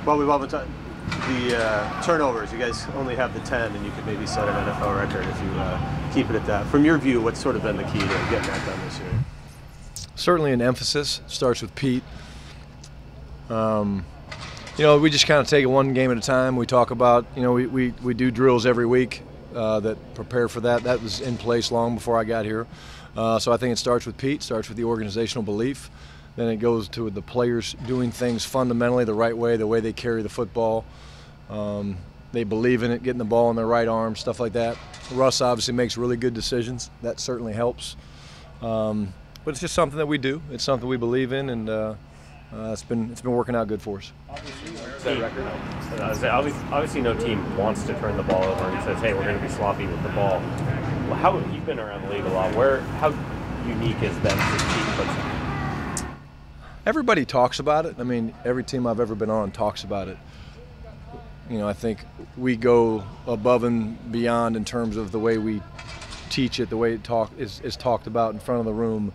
Well, we've all been talking the turnovers. You guys only have the 10, and you could maybe set an NFL record if you keep it at that. From your view, what's sort of been the key to getting that done this year? Certainly an emphasis. Starts with Pete. We just kind of take it one game at a time. We talk about, we do drills every week that prepare for that. That was in place long before I got here. So I think it starts with Pete, starts with the organizational belief. Then it goes to the players doing things fundamentally the right way, the way they carry the football. They believe in it, getting the ball in their right arm, stuff like that. Russ obviously makes really good decisions. That certainly helps. But it's just something that we do. It's something we believe in, and it's been working out good for us. Obviously, no team wants to turn the ball over and says, "Hey, we're going to be sloppy with the ball." Well, how you've been around the league a lot? How unique is that to Pete? Everybody talks about it. I mean, every team I've ever been on talks about it. I think we go above and beyond in terms of the way we teach it, the way it is talked about in front of the room,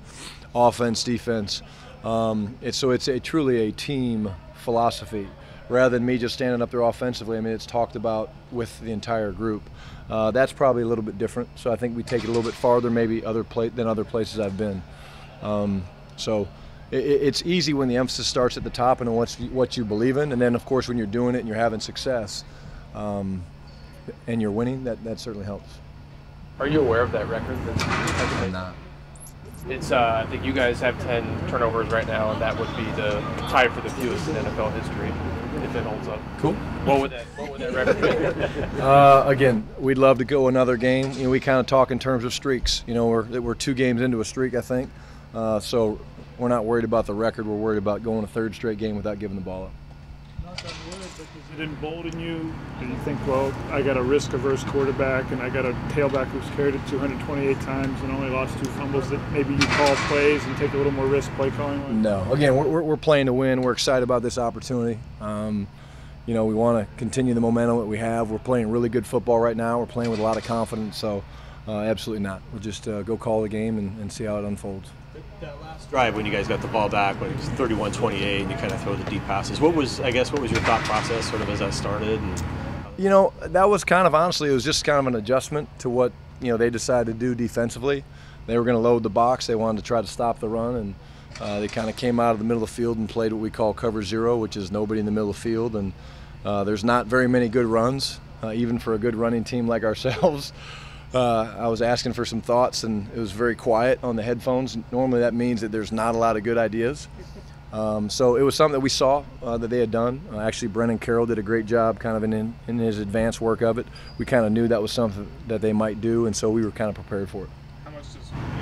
offense, defense. It's truly a team philosophy rather than me just standing up there offensively. I mean, it's talked about with the entire group. That's probably a little bit different. So I think we take it a little bit farther maybe than other places I've been. It's easy when the emphasis starts at the top and what you believe in, and then of course when you're doing it and you're having success and you're winning, that certainly helps. Are you aware of that record? I'm not. It's I think you guys have 10 turnovers right now, and that would be the tie for the fewest in NFL history if it holds up. Cool. What would that record be? Again, we'd love to go another game. We kind of talk in terms of streaks. We're 2 games into a streak, I think. So we're not worried about the record. We're worried about going a third straight game without giving the ball up. Not that word, but does it embolden you? Do you think, well, I got a risk-averse quarterback and I got a tailback who's carried it 228 times and only lost 2 fumbles, that maybe you call plays and take a little more risk play calling? No. Again, we're playing to win. We're excited about this opportunity. We want to continue the momentum that we have. We're playing really good football right now. We're playing with a lot of confidence, so absolutely not. We'll just go call the game and see how it unfolds. That last drive when you guys got the ball back, when it was 31-28, and you kind of throw the deep passes, what was your thought process sort of as that started? That was kind of, honestly, it was just kind of an adjustment to what they decided to do defensively. They were going to load the box. They wanted to try to stop the run, and they kind of came out of the middle of the field and played what we call cover zero, which is nobody in the middle of the field. And there's not very many good runs, even for a good running team like ourselves. I was asking for some thoughts, and it was very quiet on the headphones. Normally that means that there's not a lot of good ideas. So it was something that we saw that they had done. Actually, Brennan Carroll did a great job kind of in his advanced work of it. We kind of knew that was something that they might do, and so we were kind of prepared for it. How much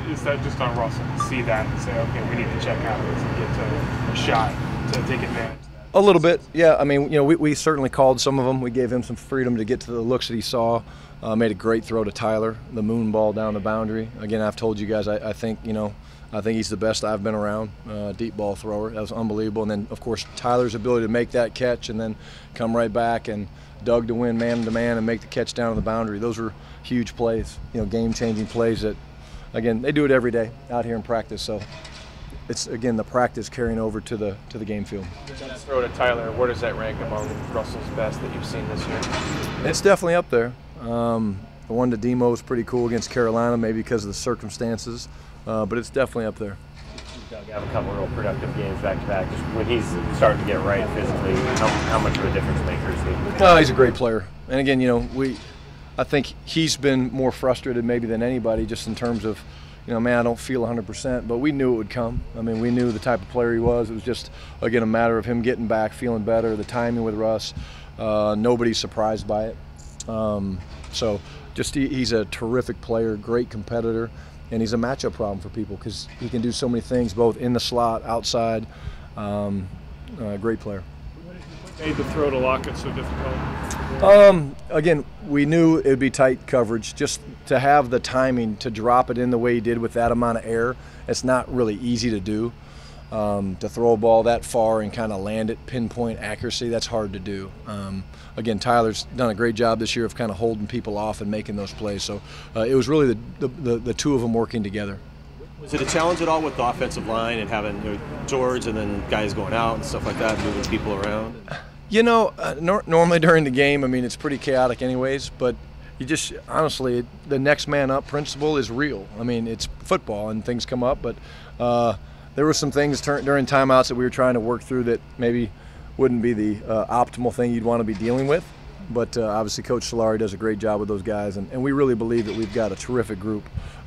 is that just on Russell to see that and say, okay, we need to check out this and get to a shot to take advantage? A little bit, yeah. I mean, we certainly called some of them. We gave him some freedom to get to the looks that he saw. Made a great throw to Tyler, the moon ball down the boundary. Again, I've told you guys, I think he's the best I've been around, deep ball thrower. That was unbelievable. And then, of course, Tyler's ability to make that catch and then come right back, and Doug to win man-to-man and make the catch down to the boundary. Those were huge plays, game-changing plays that, again, they do it every day out here in practice. So it's, again, the practice carrying over to the game field. That throw to Tyler, where does that rank among Russell's best that you've seen this year? It's definitely up there. The one to Demo is pretty cool against Carolina, maybe because of the circumstances, but it's definitely up there. Doug have a couple of real productive games back-to-back. Just when he's starting to get right physically, how much of a difference maker is he? Oh, he's a great player. And again, I think he's been more frustrated maybe than anybody, just in terms of, man, I don't feel 100%, but we knew it would come. I mean, we knew the type of player he was. It was just, again, a matter of him getting back, feeling better, the timing with Russ. Nobody's surprised by it. So just he's a terrific player, great competitor, and he's a matchup problem for people because he can do so many things, both in the slot, outside. Great player. What made the throw to Lockett so difficult? Again, we knew it would be tight coverage. Just to have the timing to drop it in the way he did with that amount of air, it's not really easy to do. To throw a ball that far and kind of land it, pinpoint accuracy, that's hard to do. Again, Tyler's done a great job this year of kind of holding people off and making those plays. So it was really the two of them working together. Was it a challenge at all with the offensive line and having George and then guys going out and stuff like that, moving people around? You know, normally during the game, I mean, it's pretty chaotic anyways, but you just, honestly, the next man up principle is real. I mean, it's football and things come up, but there were some things during timeouts that we were trying to work through that maybe wouldn't be the optimal thing you'd want to be dealing with. But obviously Coach Solari does a great job with those guys, and we really believe that we've got a terrific group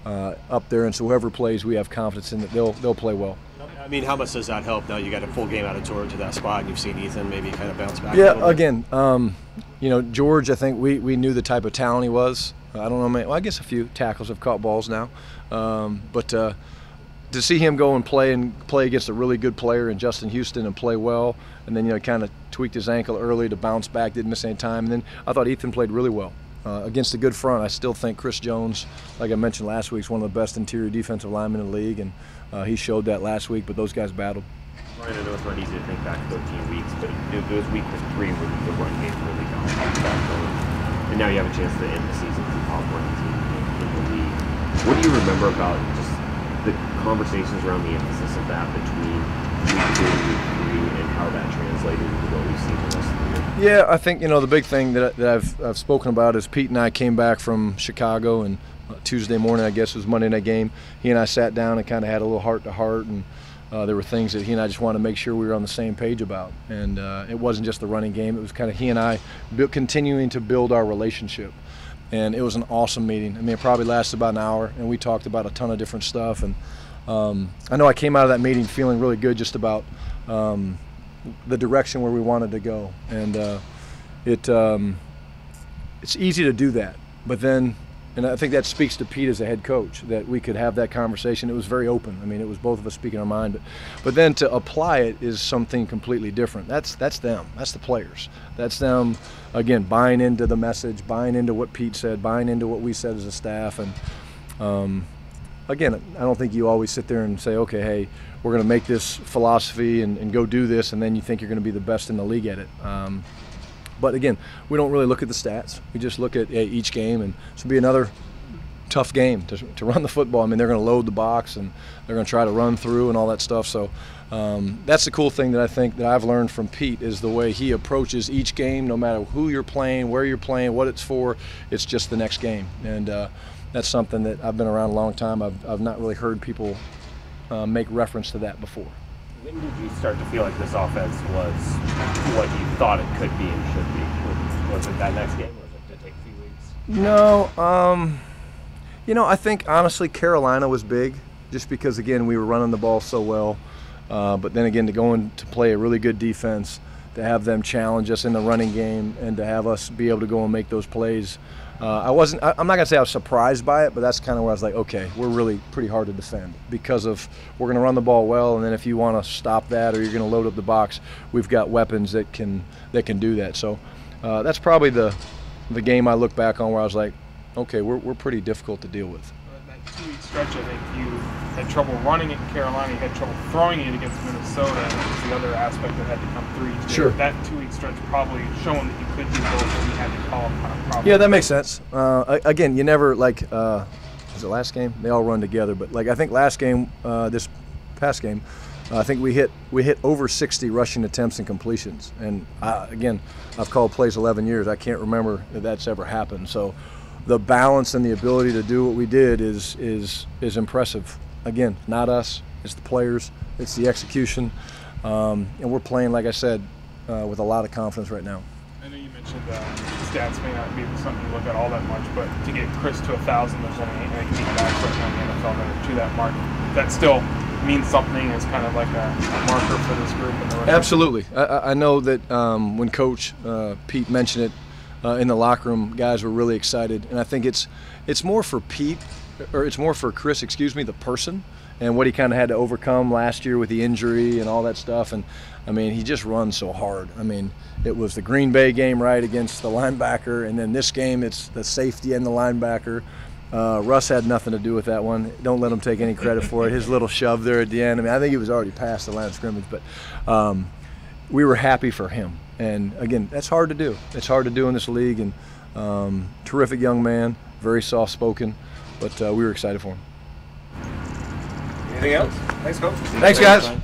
up there, and so whoever plays, we have confidence in that they'll play well. I mean, how much does that help now you got a full game out of George at that spot, and you've seen Ethan maybe kind of bounce back a little bit? Again, you know, George, I think we knew the type of talent he was. I don't know, well, I guess a few tackles have caught balls now. But to see him go and play against a really good player in Justin Houston and play well, and then, you know, kind of tweaked his ankle early to bounce back, didn't miss any time. And then I thought Ethan played really well. Against a good front, I still think Chris Jones, like I mentioned last week, is one of the best interior defensive linemen in the league, and he showed that last week, but those guys battled. Brian, I know it's not easy to think back 13 weeks, but it was week 3 where the run game really got back going. And now you have a chance to end the season as the top running team in the league. What do you remember about just the conversations around the emphasis of that between week 2 and week 3 and how that translated into what we've seen the rest of the year? Yeah, I think, you know, the big thing that I've spoken about is Pete and I came back from Chicago, and Tuesday morning, I guess it was Monday night game. He and I sat down and kind of had a little heart-to-heart, and there were things that he and I just wanted to make sure we were on the same page about. And it wasn't just the running game. It was kind of he and I continuing to build our relationship. And it was an awesome meeting. I mean, it probably lasted about an hour, and we talked about a ton of different stuff. And I know I came out of that meeting feeling really good just about the direction where we wanted to go. And it's easy to do that. But then, and I think that speaks to Pete as a head coach, that we could have that conversation. It was very open. I mean, it was both of us speaking our mind. But then to apply it is something completely different. That's them. That's the players. That's them, again, buying into the message, buying into what Pete said, buying into what we said as a staff. And again, I don't think you always sit there and say, okay, hey, we're going to make this philosophy and go do this, and then you think you're going to be the best in the league at it. But again, we don't really look at the stats. We just look at each game, and this will be another tough game to run the football. I mean, they're going to load the box, and they're going to try to run through and all that stuff. So that's the cool thing that I think that I've learned from Pete is the way he approaches each game, no matter who you're playing, where you're playing, what it's for. It's just the next game, and that's something that I've been around a long time. I've not really heard people make reference to that before. When did you start to feel like this offense was what you thought it could be and should be? Was it that next game, or was it to take a few weeks? No, you know, I think honestly Carolina was big, just because again we were running the ball so well. But then again, to go in to play a really good defense, to have them challenge us in the running game, and to have us be able to go and make those plays. I'm not gonna say I was surprised by it, but that's kind of where I was like, okay, we're really pretty hard to defend because of we're gonna run the ball well, and then if you want to stop that or you're gonna load up the box, we've got weapons that can do that. So that's probably the game I look back on where I was like, okay, we're pretty difficult to deal with. That 2-week stretch, I think you had trouble running it in Carolina, you had trouble throwing it against Minnesota, and that was the other aspect that had to come through each day. Sure. That 2-week stretch probably showing that you could do both, and you had to call upon a problem. Yeah, that makes sense. Again, you never was it last game? They all run together, but like I think last game, this past game, I think we hit over 60 rushing attempts and completions. And again, I've called plays 11 years. I can't remember that that's ever happened. So the balance and the ability to do what we did is impressive. Again, not us. It's the players. It's the execution. And we're playing, like I said, with a lot of confidence right now. I know you mentioned stats may not be something you look at all that much, but to get Chris to 1,000, there's only 8 backs right now in the NFL that are to that mark. That still means something. It's kind of like a marker for this group. And the rest. Absolutely. I know that when Coach Pete mentioned it in the locker room, guys were really excited, and I think it's more for Pete, or it's more for Chris, the person, and what he kind of had to overcome last year with the injury and all that stuff. And I mean, he just runs so hard. I mean, it was the Green Bay game, right, against the linebacker, and then this game it's the safety and the linebacker. Russ had nothing to do with that one. Don't let him take any credit for it. His little shove there at the end, I mean, I think he was already past the line of scrimmage, but we were happy for him. And again, that's hard to do. It's hard to do in this league, and terrific young man, very soft-spoken, but we were excited for him. Anything else? Thanks, Coach. Thanks, guys.